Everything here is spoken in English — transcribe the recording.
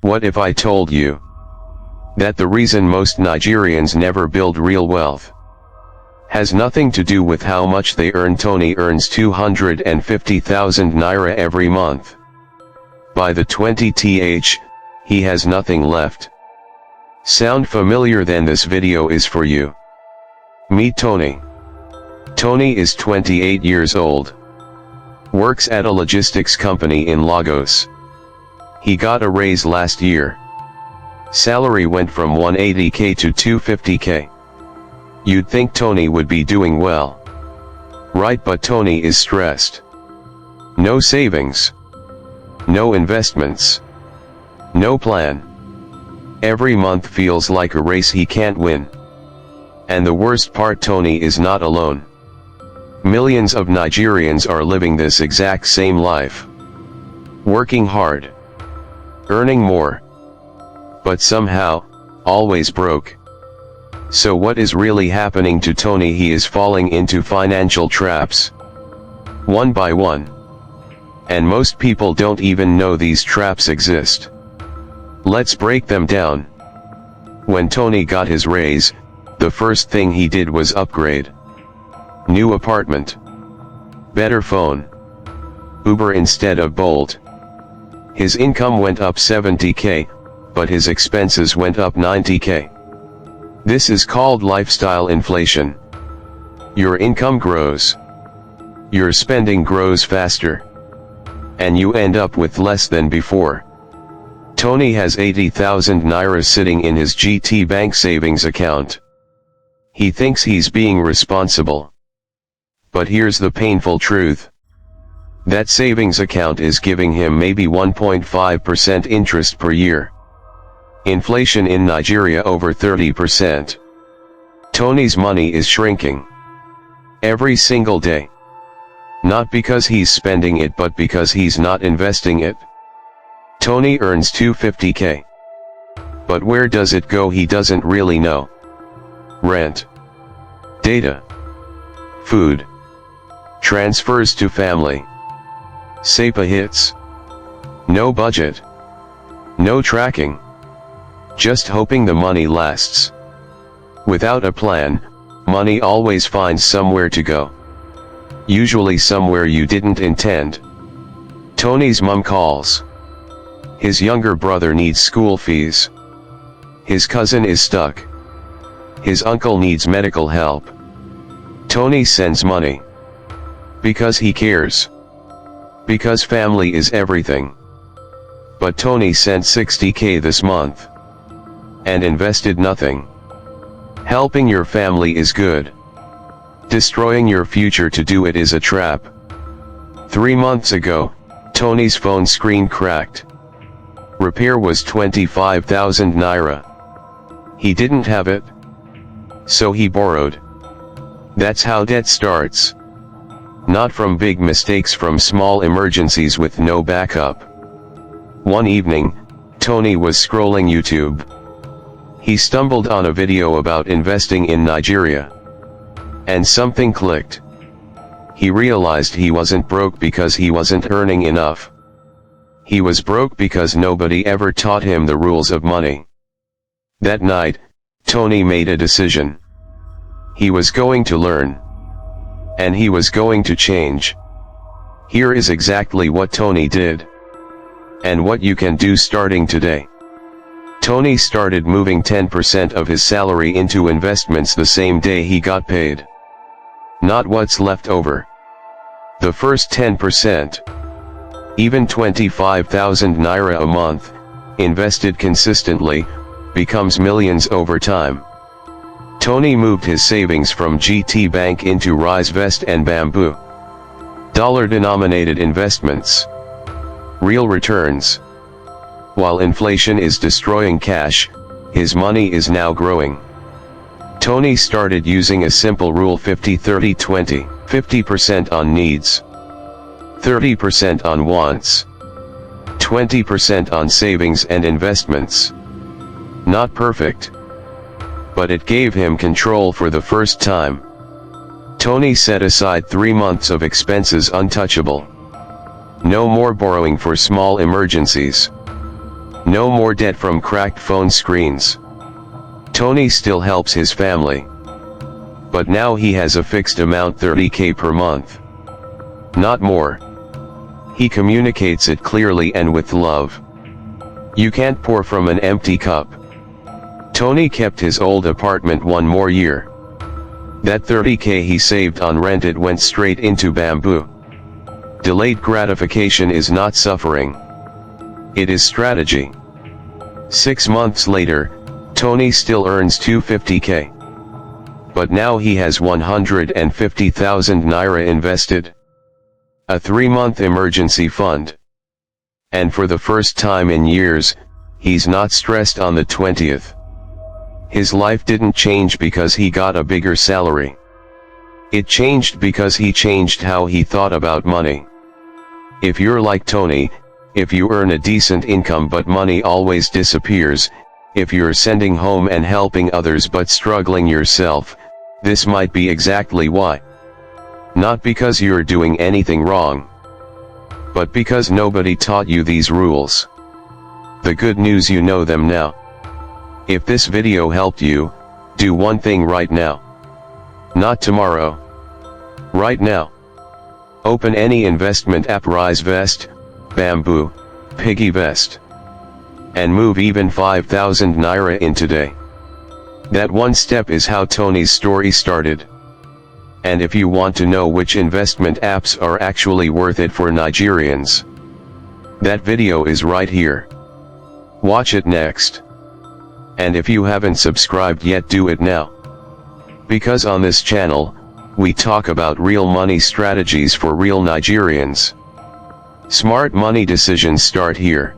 What if I told you that the reason most Nigerians never build real wealth has nothing to do with how much they earn? Tony earns 250,000 naira every month. By the 20th, he has nothing left. Sound familiar? Then this video is for you. Meet Tony. Tony is 28 years old. Works at a logistics company in Lagos. He got a raise last year. Salary went from 180k to 250k. You'd think Tony would be doing well, right? But Tony is stressed. No savings. No investments. No plan. Every month feels like a race he can't win. And the worst part, Tony is not alone. Millions of Nigerians are living this exact same life. Working hard. Earning more. But somehow, always broke. So what is really happening to Tony? He is falling into financial traps. One by one. And most people don't even know these traps exist. Let's break them down. When Tony got his raise, the first thing he did was upgrade. New apartment. Better phone. Uber instead of Bolt. His income went up 70k, but his expenses went up 90k. This is called lifestyle inflation. Your income grows. Your spending grows faster. And you end up with less than before. Tony has 80,000 naira sitting in his GT Bank savings account. He thinks he's being responsible. But here's the painful truth. That savings account is giving him maybe 1.5% interest per year. Inflation in Nigeria over 30%. Tony's money is shrinking. Every single day. Not because he's spending it, but because he's not investing it. Tony earns 250k. But where does it go? He doesn't really know. Rent. Data. Food. Transfers to family. SEPA hits. No budget. No tracking. Just hoping the money lasts. Without a plan, money always finds somewhere to go. Usually somewhere you didn't intend. Tony's mom calls. His younger brother needs school fees. His cousin is stuck. His uncle needs medical help. Tony sends money. Because he cares. Because family is everything. But Tony sent 60k this month. And invested nothing. Helping your family is good. Destroying your future to do it is a trap. 3 months ago, Tony's phone screen cracked. Repair was 25,000 naira. He didn't have it. So he borrowed. That's how debt starts. Not from big mistakes, from small emergencies with no backup. One evening, Tony was scrolling YouTube. He stumbled on a video about investing in Nigeria. And something clicked. He realized he wasn't broke because he wasn't earning enough. He was broke because nobody ever taught him the rules of money. That night, Tony made a decision. He was going to learn. And he was going to change. Here is exactly what Tony did. And what you can do starting today. Tony started moving 10% of his salary into investments the same day he got paid. Not what's left over. The first 10%. Even 25,000 naira a month, invested consistently, becomes millions over time. Tony moved his savings from GT Bank into Rise Vest and Bamboo. Dollar-denominated investments. Real returns. While inflation is destroying cash, his money is now growing. Tony started using a simple rule: 50-30-20, 50% on needs, 30% on wants, 20% on savings and investments. Not perfect. But it gave him control for the first time. Tony set aside 3 months of expenses untouchable. No more borrowing for small emergencies. No more debt from cracked phone screens. Tony still helps his family. But now he has a fixed amount, 30K per month. Not more. He communicates it clearly and with love. You can't pour from an empty cup. Tony kept his old apartment one more year. That 30K he saved on rent, it went straight into bamboo. Delayed gratification is not suffering. It is strategy. 6 months later, Tony still earns 250K. But now he has 150,000 naira invested. A 3-month emergency fund. And for the first time in years, he's not stressed on the 20th. His life didn't change because he got a bigger salary. It changed because he changed how he thought about money. If you're like Tony, if you earn a decent income but money always disappears, if you're sending home and helping others but struggling yourself, this might be exactly why. Not because you're doing anything wrong, but because nobody taught you these rules. The good news, you know them now. If this video helped you, do one thing right now. Not tomorrow. Right now. Open any investment app, Rise Vest, Bamboo, Piggy Vest. And move even 5,000 naira in today. That one step is how Tony's story started. And if you want to know which investment apps are actually worth it for Nigerians, that video is right here. Watch it next. And if you haven't subscribed yet, do it now. Because on this channel, we talk about real money strategies for real Nigerians. Smart money decisions start here.